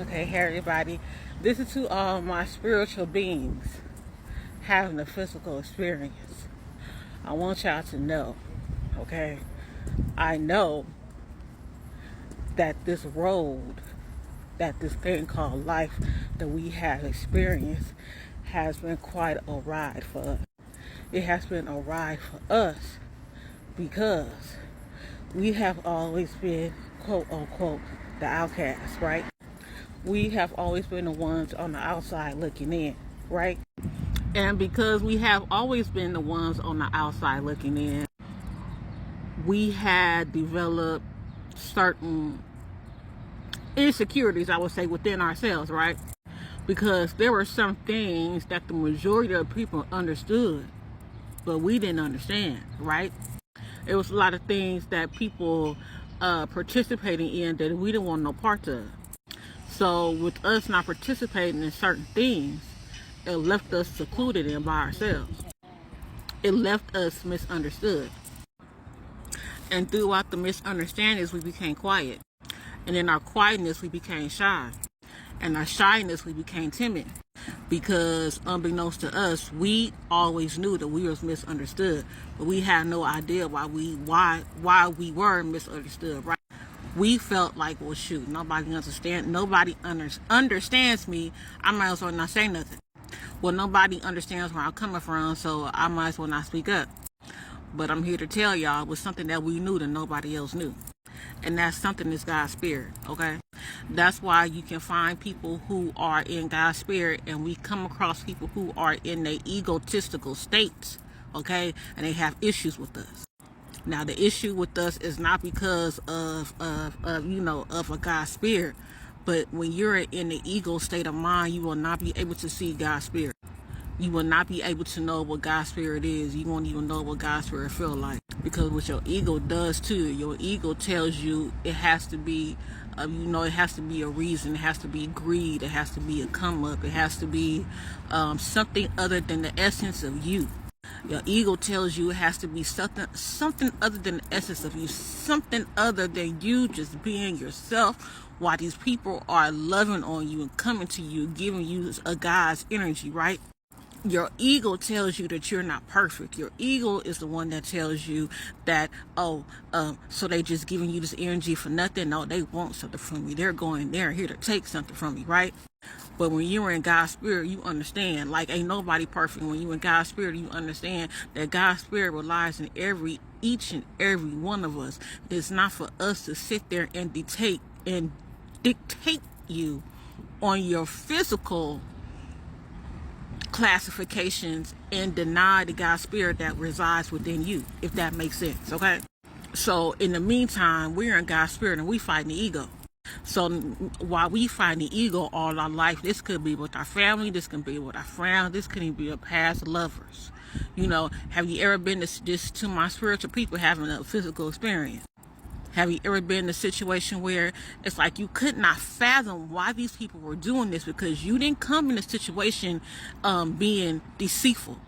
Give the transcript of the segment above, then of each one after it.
Okay, hey everybody. This is to all my spiritual beings having a physical experience. I want y'all to know, okay? I know that this road, that this thing called life that we have experienced has been quite a ride for us. It has been a ride for us because we have always been, quote unquote, the outcasts, right? We have always been the ones on the outside looking in, right? And because we have always been the ones on the outside looking in, we had developed certain insecurities, I would say, within ourselves, right? Because there were some things that the majority of people understood, but we didn't understand, right? It was a lot of things that people participating in that we didn't want no parts of. So with us not participating in certain things, it left us secluded and by ourselves. It left us misunderstood. And throughout the misunderstandings, we became quiet. And in our quietness, we became shy. And our shyness, we became timid. Because unbeknownst to us, we always knew that we was misunderstood. But we had no idea why we were misunderstood, right? We felt like, well, shoot, nobody understands me. I might as well not say nothing. Well, nobody understands where I'm coming from, so I might as well not speak up. But I'm here to tell y'all it was something that we knew that nobody else knew. And that's something is God's spirit, okay? That's why you can find people who are in God's spirit, and we come across people who are in their egotistical states, okay? And they have issues with us. Now, the issue with us is not because of a God's spirit, but when you're in the ego state of mind, you will not be able to see God's spirit. You will not be able to know what God's spirit is. You won't even know what God's spirit feel like, because what your ego does too. Your ego tells you it has to be, it has to be a reason. It has to be greed. It has to be a come up. It has to be something other than the essence of you. Your ego tells you it has to be something other than the essence of you, something other than you just being yourself, while these people are loving on you and coming to you, giving you a God's energy, right? Your ego tells you that you're not perfect. Your ego is the one that tells you that, so they just giving you this energy for nothing. No, they want something from you. They're here to take something from you, right? But when you're in God's spirit, you understand, like, ain't nobody perfect. When you're in God's spirit, you understand that God's spirit relies in each and every one of us. It's not for us to sit there and dictate you on your physical classifications and deny the God spirit that resides within you, if that makes sense, okay? So in the meantime, we're in God's spirit and we fighting the ego. So while we fight the ego all our life, this could be with our family, this could be with our friends, this could even be with past lovers. Have you ever been to my spiritual people having a physical experience? Have you ever been in a situation where it's like you could not fathom why these people were doing this, because you didn't come in a situation being deceitful.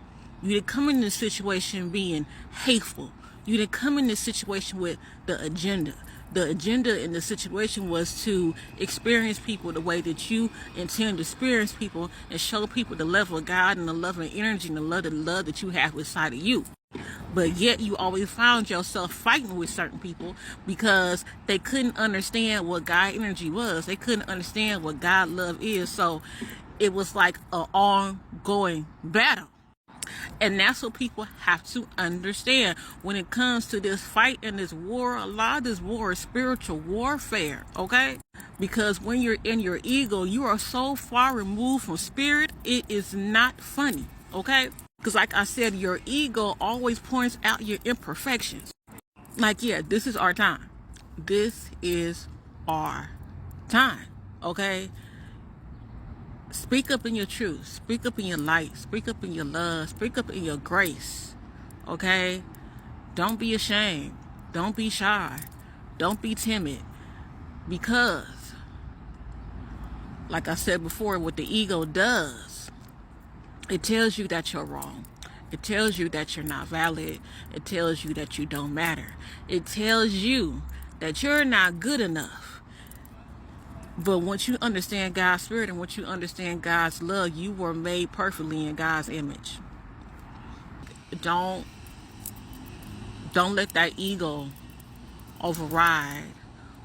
You didn't come in this situation being hateful. You didn't come in this situation with the agenda. The agenda in the situation was to experience people the way that you intend to experience people, and show people the level of God and the level of energy and the love that you have inside of you. But yet you always found yourself fighting with certain people because they couldn't understand what God energy was. They couldn't understand what God love is. So it was like an ongoing battle. And that's what people have to understand when it comes to this fight and this war. A lot of this war is spiritual warfare, okay? Because when you're in your ego, you are so far removed from spirit, it is not funny, okay? Because like I said, your ego always points out your imperfections. Like, yeah, this is our time. This is our time, okay? Speak up in your truth. Speak up in your light. Speak up in your love. Speak up in your grace. Okay? Don't be ashamed. Don't be shy. Don't be timid. Because, like I said before, what the ego does, it tells you that you're wrong. It tells you that you're not valid. It tells you that you don't matter. It tells you that you're not good enough. But once you understand God's spirit and once you understand God's love, you were made perfectly in God's image. Don't let that ego override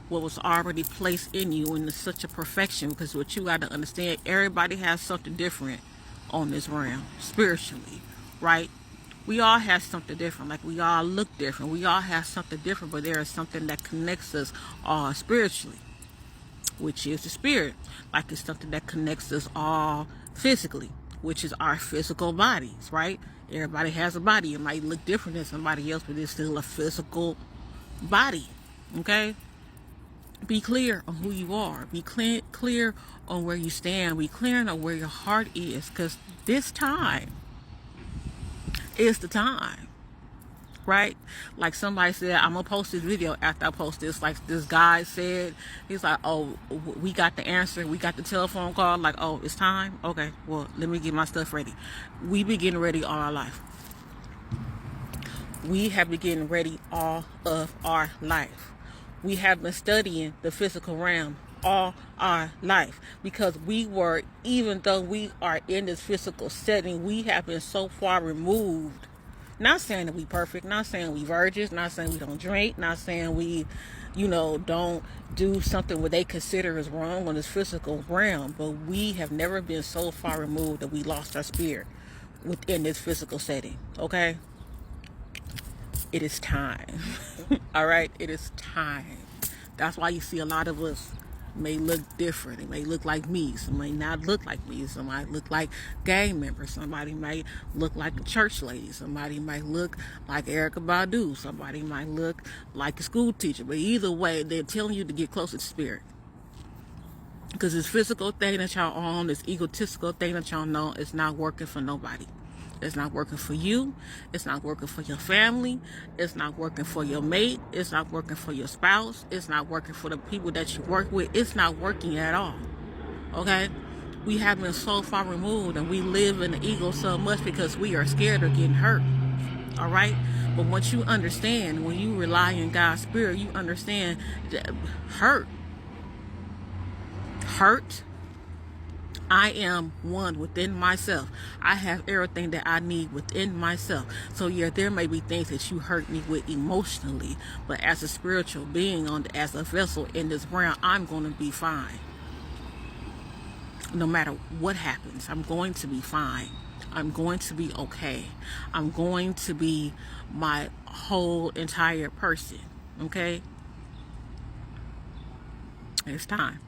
what was already placed in you into such a perfection, because what you got to understand, everybody has something different on this realm spiritually, right? We all have something different. Like, we all look different, we all have something different, but there is something that connects us all spiritually, which is the spirit. Like, it's something that connects us all physically, which is our physical bodies, right? Everybody has a body. It might look different than somebody else, but it's still a physical body. Okay? Be clear on who you are. Be clear on where you stand. Be clear on where your heart is, because this time is the time. Right? Like, somebody said, I'm gonna post this video after I post this. Like, this guy said, he's like, oh, we got the answer, we got the telephone call. Like, oh, it's time. Okay, well, let me get my stuff ready. We been getting ready all our life. We have been getting ready all of our life. We have been studying the physical realm all our life, because we were, even though we are in this physical setting, we have been so far removed. Not saying that we perfect, not saying we virgins, not saying we don't drink, not saying we, don't do something what they consider is wrong on this physical realm, but we have never been so far removed that we lost our spirit within this physical setting. Okay? It is time. All right? It is time. That's why you see a lot of us may look different. It may look like me. Some may not look like me. Some might look like gang members. Somebody might look like a church lady. Somebody might look like Erykah Badu. Somebody might look like a school teacher. But either way, they're telling you to get closer to spirit. Because this physical thing that y'all on, this egotistical thing that y'all know, is not working for nobody. It's not working for you. It's not working for your family. It's not working for your mate. It's not working for your spouse. It's not working for the people that you work with. It's not working at all. Okay? We have been so far removed, and we live in the ego so much because we are scared of getting hurt. All right? But once you understand, when you rely on God's spirit, you understand that hurt. I am one within myself. I have everything that I need within myself. So yeah, there may be things that you hurt me with emotionally, but as a spiritual being, as a vessel in this realm, I'm going to be fine. No matter what happens, I'm going to be fine. I'm going to be okay. I'm going to be my whole entire person. Okay? It's time.